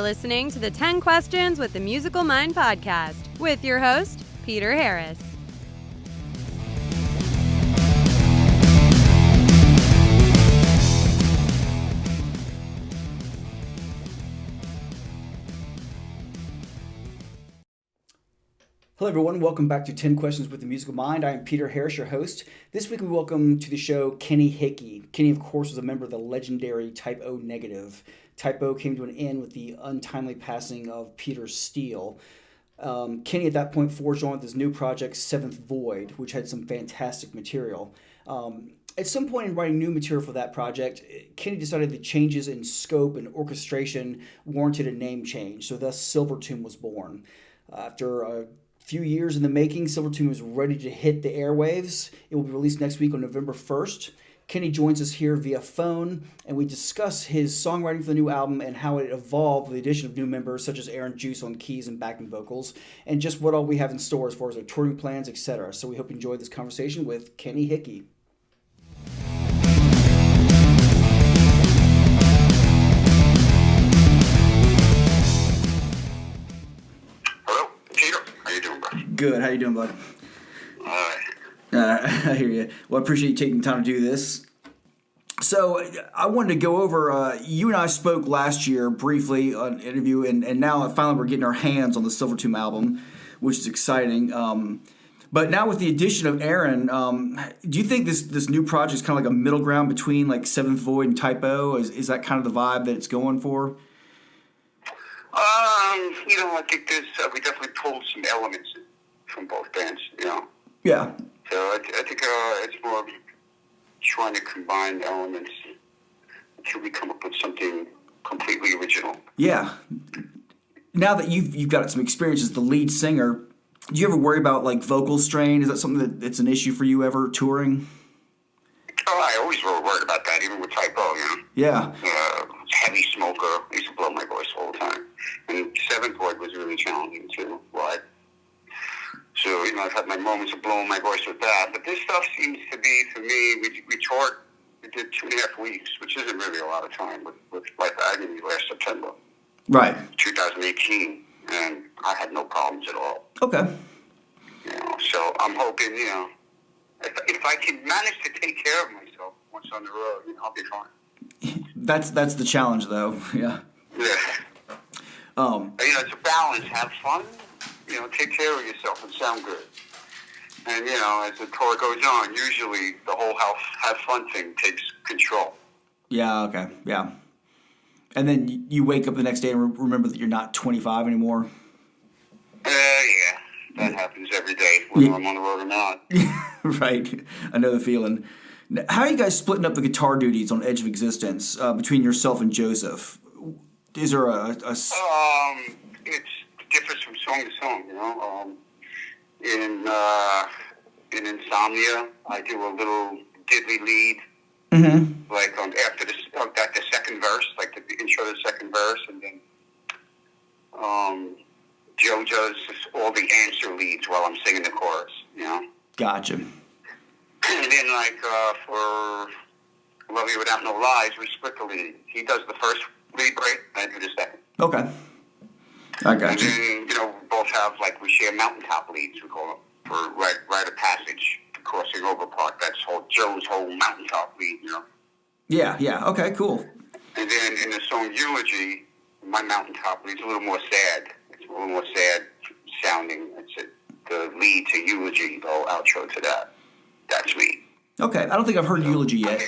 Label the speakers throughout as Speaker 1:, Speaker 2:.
Speaker 1: listening to the 10 Questions with the Musical Mind podcast with your host, Peter Harris.
Speaker 2: Hello everyone, welcome back to 10 Questions with the Musical Mind. I am Peter Harris, your host. This week we welcome to the show Kenny Hickey. Kenny, of course, was a member of the legendary Type O Nagative. Type O came to an end with the untimely passing of Peter Steele. Kenny at that point forged on with his new project, Seventh Void, which had some fantastic material. At some point in writing new material for that project, Kenny decided the changes in scope and orchestration warranted a name change, so thus Silvertomb was born. After a few years in the making, Silvertomb is ready to hit the airwaves. It will be released next week on November 1st. Kenny joins us here via phone, and we discuss his songwriting for the new album and how it evolved with the addition of new members such as Aaron Juice on keys and backing vocals, and just what all we have in store as far as our touring plans, etc. So we hope you enjoyed this conversation with Kenny Hickey. Good. How you doing, bud? I hear you. Well, I appreciate you taking the time to do this. So I wanted to go over, you and I spoke last year briefly on an interview, and now finally we're getting our hands on the Silvertomb album, which is exciting. But now with the addition of Aaron, do you think this new project is kind of like a middle ground between like Seventh Void and Type O? Is that kind of the vibe that it's going for?
Speaker 3: I think we definitely pulled some elements from both bands,
Speaker 2: Yeah.
Speaker 3: So I think it's more of trying to combine elements until we come up with something completely original.
Speaker 2: Yeah. Now that you've got some experience as the lead singer, do you ever worry about like vocal strain? Is that something that's an issue for you ever touring?
Speaker 3: Oh, I always worried about that, even with Type O,
Speaker 2: Yeah.
Speaker 3: Heavy smoker. I used to blow my voice all the time. And Seventh Void was really challenging too. Why? So, I've had my moments of blowing my voice with that. But this stuff seems to be, for me, we toured, we did 2.5 weeks, which isn't really a lot of time, with Life Agony last September.
Speaker 2: Right.
Speaker 3: 2018. And I had no problems at all.
Speaker 2: Okay.
Speaker 3: So I'm hoping, if I can manage to take care of myself once on the road, I'll be fine.
Speaker 2: That's the challenge, though. Yeah.
Speaker 3: Yeah. It's a balance. Have fun. Take care of yourself and sound good. And as the tour goes on, usually the whole have fun thing takes control.
Speaker 2: Yeah. Okay. Yeah. And then you wake up the next day and remember that you're not 25 anymore.
Speaker 3: Yeah. That happens every day, whether I'm on the road or not.
Speaker 2: Right. I know the feeling. How are you guys splitting up the guitar duties on Edge of Existence between yourself and Joseph? Is there
Speaker 3: It differs from song to song, In Insomnia, I do a little diddly lead, like after the second verse, like the intro to the second verse, and then Joe does all the answer leads while I'm singing the chorus,
Speaker 2: Gotcha.
Speaker 3: And then, for Love You Without No Lies, we split the lead. He does the first lead break, and I do the second.
Speaker 2: Okay. I got
Speaker 3: and
Speaker 2: you.
Speaker 3: And then, we both have, we share mountaintop leads, we call them, for Rite of Passage, the crossing over part. That's Joe's whole mountaintop lead,
Speaker 2: Yeah, okay, cool.
Speaker 3: And then in the song Eulogy, my mountaintop lead's a little more sad. It's a little more sad sounding. It's the lead to Eulogy, the whole outro to that. That's me.
Speaker 2: Okay, I don't think I've heard Eulogy yet.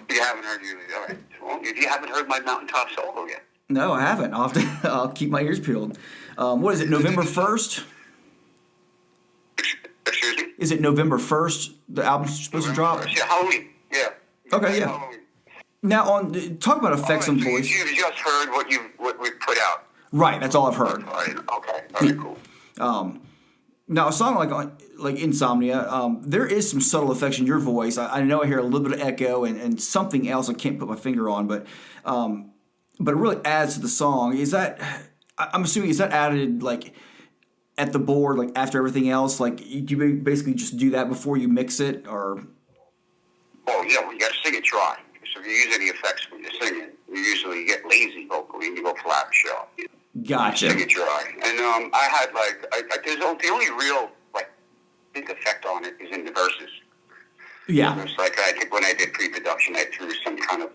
Speaker 3: You haven't heard Eulogy, all right. Well, if you haven't heard my mountaintop solo yet.
Speaker 2: No, I haven't. I'll keep my ears peeled. What is it, November 1st?
Speaker 3: Excuse me?
Speaker 2: Is it November 1st the album's supposed to drop?
Speaker 3: 1st, yeah, Halloween, yeah.
Speaker 2: Okay, yeah.
Speaker 3: Halloween.
Speaker 2: Now, talk about effects on voice.
Speaker 3: You've just heard what we put out.
Speaker 2: Right, that's all I've heard.
Speaker 3: All right, okay, all right, cool.
Speaker 2: Now, a song like Insomnia, there is some subtle effects in your voice. I know I hear a little bit of echo and something else I can't put my finger on, but it really adds to the song. I'm assuming, is that added at the board, after everything else? Do you basically just do that before you mix it, or?
Speaker 3: Oh, yeah, well, you got to sing it dry. So if you use any effects when you're singing, you usually get lazy vocally and you go flat sharp.
Speaker 2: Gotcha.
Speaker 3: Sing it dry. And I had the only real big effect on it is in the verses.
Speaker 2: Yeah.
Speaker 3: It's like I think when I did pre-production, I threw some kind of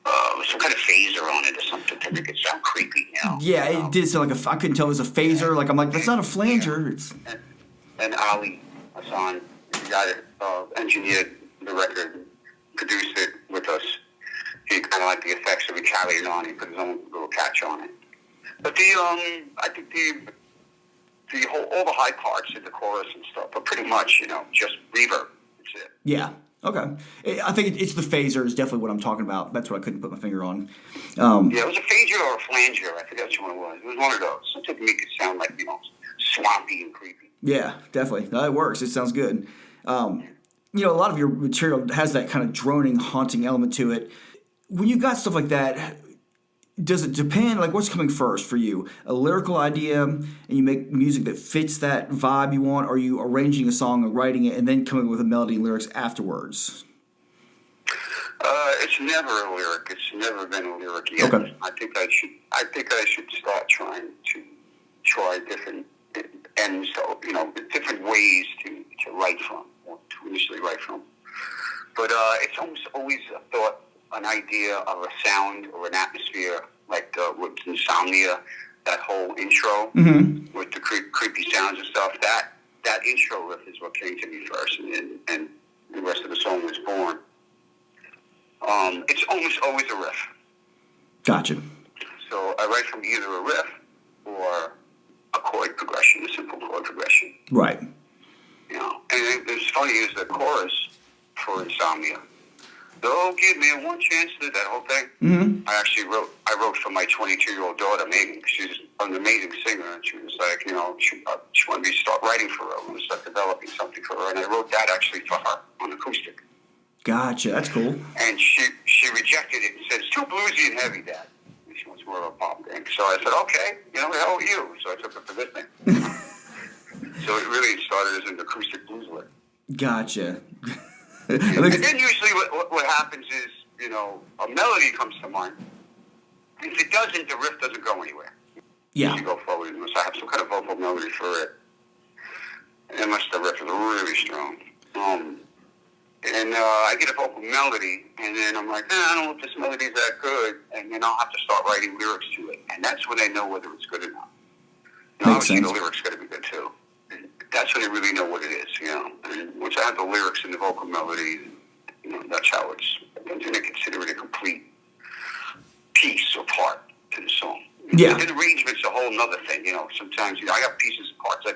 Speaker 3: phaser on it or something to make it sound creepy.
Speaker 2: Yeah, it did sound like I couldn't tell it was a phaser. Like I'm like, that's not a flanger. It's
Speaker 3: and Ali Hassan, the guy that engineered the record, produced it with us. He kind of liked the effects, so we carried it on. He put his own little catch on it. But I think all the high parts in the chorus and stuff, but pretty much, just reverb. That's it.
Speaker 2: Yeah. Okay. I think it's the phaser is definitely what I'm talking about. That's what I couldn't put my finger on.
Speaker 3: Yeah, it was a phaser or a flanger. I forget which one it was. It was one of those. Something to make it sound like, swampy and creepy.
Speaker 2: Yeah, definitely. No, it works. It sounds good. A lot of your material has that kind of droning, haunting element to it. When you got stuff like that, does it depend? Like, what's coming first for you? A lyrical idea, and you make music that fits that vibe you want, or are you arranging a song and writing it, and then coming up with a melody and lyrics afterwards?
Speaker 3: It's never a lyric. It's never been a lyric yet.
Speaker 2: Okay.
Speaker 3: I think I should start trying to try different ends, different ways to write from, or to initially write from. But it's almost always a thought, an idea of a sound or an atmosphere, like with Insomnia, that whole intro with the creepy sounds and stuff. That intro riff is what came to me first, and the rest of the song was born. It's almost always a riff.
Speaker 2: Gotcha.
Speaker 3: So I write from either a riff or a chord progression, a simple chord progression.
Speaker 2: Right.
Speaker 3: And it's funny is the chorus for Insomnia. Don't give me one chance to that whole thing. Mm-hmm. I wrote for my 22-year-old daughter, Megan. She's an amazing singer, and she was like, she wanted me to start writing for her. I want to start developing something for her, and I wrote that actually for her on acoustic.
Speaker 2: Gotcha, that's cool.
Speaker 3: And she rejected it and said, it's too bluesy and heavy, Dad. And she wants more of a pop thing. So I said, okay, the hell are you? So I took her for this thing. So it really started as an acoustic blues lick.
Speaker 2: Gotcha.
Speaker 3: And then usually what happens is, a melody comes to mind. If it doesn't, the riff doesn't go anywhere.
Speaker 2: Yeah.
Speaker 3: You go forward. You must have some kind of vocal melody for it. Unless the riff is really strong. And I get a vocal melody, and then I'm like, I don't know if this melody's that good, and then I'll have to start writing lyrics to it. And that's when I know whether it's good or not. Obviously, the lyrics got to be good, too. And that's when I really know what it is, And once I have the lyrics and the vocal melody, that's how then I consider it a complete piece or part to the song.
Speaker 2: Yeah.
Speaker 3: And arrangement's a whole other thing, Sometimes, I got pieces and parts,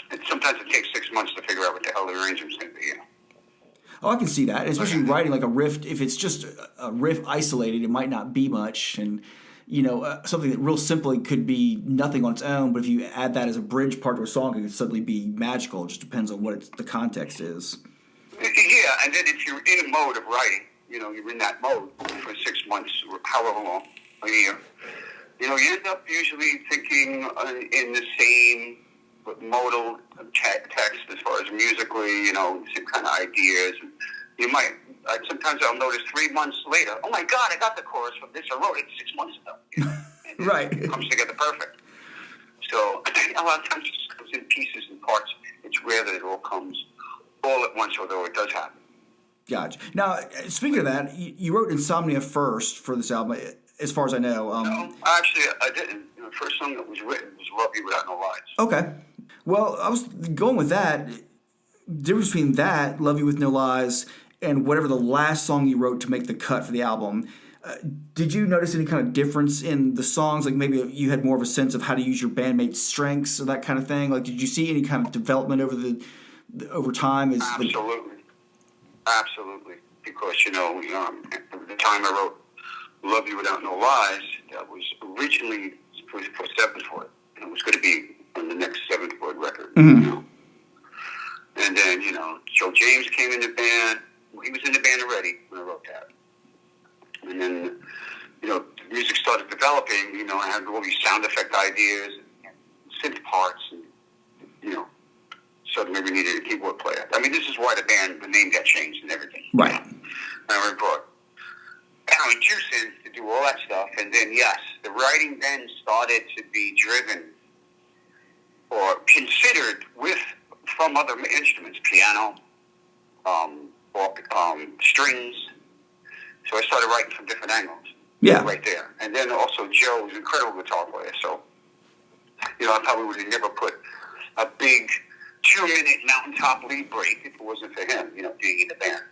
Speaker 3: and sometimes it takes 6 months to figure out what the hell the arrangement's going to be,
Speaker 2: Oh, I can see that, especially writing like a riff. If it's just a riff isolated, it might not be much, and something that real simply could be nothing on its own. But if you add that as a bridge part to a song, it could suddenly be magical. It just depends on what the context is.
Speaker 3: Yeah, and then if you're in a mode of writing, you're in that mode for 6 months, or however long, a year. You end up usually thinking in the same modal text as far as musically, same kind of ideas. You might, sometimes I'll notice 3 months later, oh my God, I got the chorus from this. I wrote it 6 months ago. And
Speaker 2: right.
Speaker 3: It comes together perfect. So a lot of times it just comes in pieces and parts. It's rare that it all comes all at once, although it does happen.
Speaker 2: Gotcha. Now, speaking of that, you wrote Insomnia first for this album, as far as I know.
Speaker 3: No, actually, I didn't. The first song that was written was Love You Without No Lies.
Speaker 2: Okay. Well, I was going with that. Difference between that, Love You With No Lies, and whatever the last song you wrote to make the cut for the album. Did you notice any kind of difference in the songs? Like maybe you had more of a sense of how to use your bandmates' strengths or that kind of thing? Like, did you see any kind of development over time?
Speaker 3: Absolutely. Because, the time I wrote Love You Without No Lies, that was originally for Seventh Chord. And it was going to be on the next Seventh Chord record.
Speaker 2: Mm-hmm.
Speaker 3: And then, Joe James came in the band. He was in the band already when I wrote that. And then, the music started developing. I had all these sound effect ideas and synth parts. And, suddenly we needed a keyboard player. I mean, this is why the name got changed and everything.
Speaker 2: Right.
Speaker 3: And we brought and juicing to do all that stuff. And then, yes, the writing then started to be driven or considered from other instruments, piano, strings. So I started writing from different angles.
Speaker 2: Yeah.
Speaker 3: Right there. And then also Joe was an incredible guitar player. So, I probably would have never put a big 2-minute mountaintop lead break if it wasn't for him, being in the band,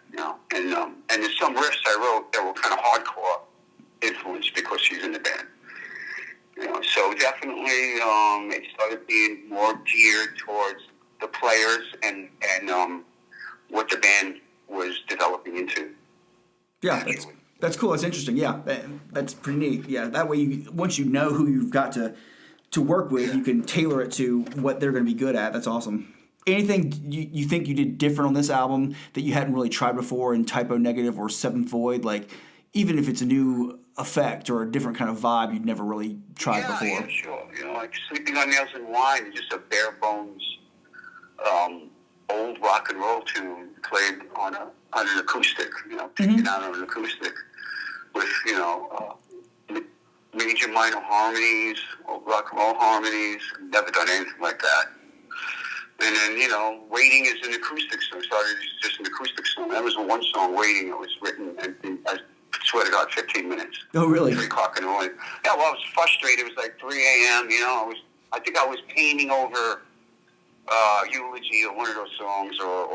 Speaker 3: And there's some riffs I wrote that were kind of hardcore influenced because he's in the band. So definitely it started being more geared towards the players and what the band was developing into.
Speaker 2: Yeah, that's cool. That's interesting. Yeah, that's pretty neat. Yeah, that way once you know who you've got to work with, you can tailor it to what they're going to be good at. That's awesome. Anything you think you did different on this album that you hadn't really tried before in Type O Negative or Seventh Void? Like, even if it's a new effect or a different kind of vibe you'd never really tried before.
Speaker 3: Yeah, sure. Like Sleeping on Nails and Wine is just a bare bones old rock and roll tune played on an acoustic, taken out on an acoustic with, major minor harmonies, old rock and roll harmonies. Never done anything like that. And then, Waiting is an acoustic song. Started as just an acoustic song. That was the one song, Waiting, that was written, and I swear to God, 15 minutes.
Speaker 2: Oh, really?
Speaker 3: 3 o'clock in the morning. Yeah, well, I was frustrated. It was like 3 a.m., I think I was painting over Eulogy or one of those songs or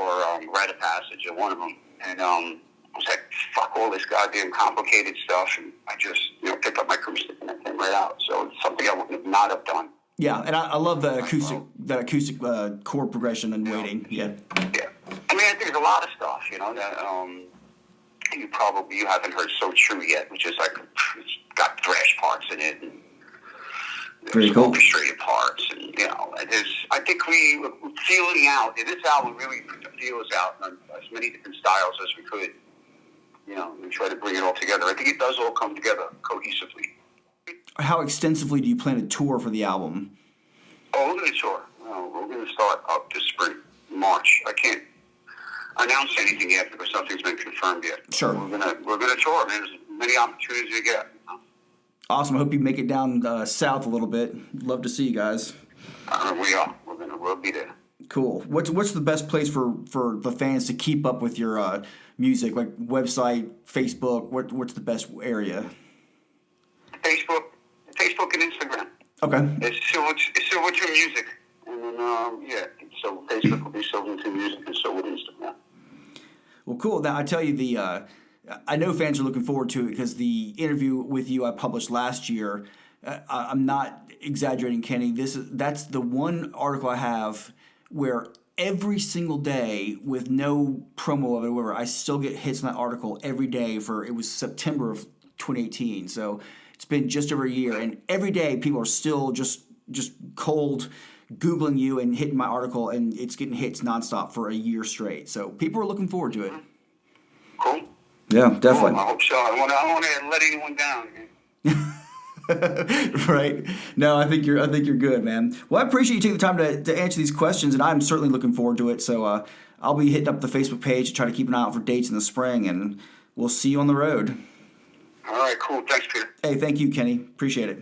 Speaker 3: Rite of Passage or one of them. And I was like, fuck all this goddamn complicated stuff. And I just, picked up my acoustic and I came right out. So it's something I would not have done.
Speaker 2: Yeah, and I love the acoustic chord progression and Waiting. Yeah.
Speaker 3: Yeah. I mean, I think there's a lot of stuff, that you haven't heard So True yet, which is like, it's got thrash parts in it. And
Speaker 2: very cool.
Speaker 3: Orchestrated parts, and I think we were feeling out. In this album, really put the feelers out on as many different styles as we could. We try to bring it all together. I think it does all come together cohesively.
Speaker 2: How extensively do you plan to tour for the album?
Speaker 3: Oh, we're going to tour. We're going to start up this spring, March. I can't announce anything yet because nothing's been confirmed yet.
Speaker 2: Sure.
Speaker 3: We're going to tour, man. There's many opportunities to get.
Speaker 2: Awesome. I hope you make it down south a little bit. Love to see you guys.
Speaker 3: We are. We'll be there.
Speaker 2: Cool. What's the best place for the fans to keep up with your music? Like website, Facebook. What's the best area?
Speaker 3: Facebook and Instagram.
Speaker 2: Okay.
Speaker 3: It's Silvertomb Music, and then so Facebook will be Silvertomb Music, and so would Instagram.
Speaker 2: Well, cool. Now I tell you I know fans are looking forward to it because the interview with you I published last year. I'm not exaggerating, Kenny. That's the one article I have where every single day with no promo of it or whatever, I still get hits in that article every day it was September of 2018. So it's been just over a year, and every day people are still just cold Googling you and hitting my article, and it's getting hits nonstop for a year straight. So people are looking forward to it.
Speaker 3: Cool.
Speaker 2: Yeah, definitely.
Speaker 3: Cool. I hope so. I don't want to let anyone down.
Speaker 2: Right. No, I think you're good, man. Well, I appreciate you taking the time to answer these questions, and I'm certainly looking forward to it. So I'll be hitting up the Facebook page to try to keep an eye out for dates in the spring, and we'll see you on the road.
Speaker 3: All right, cool. Thanks, Peter.
Speaker 2: Hey, thank you, Kenny. Appreciate it.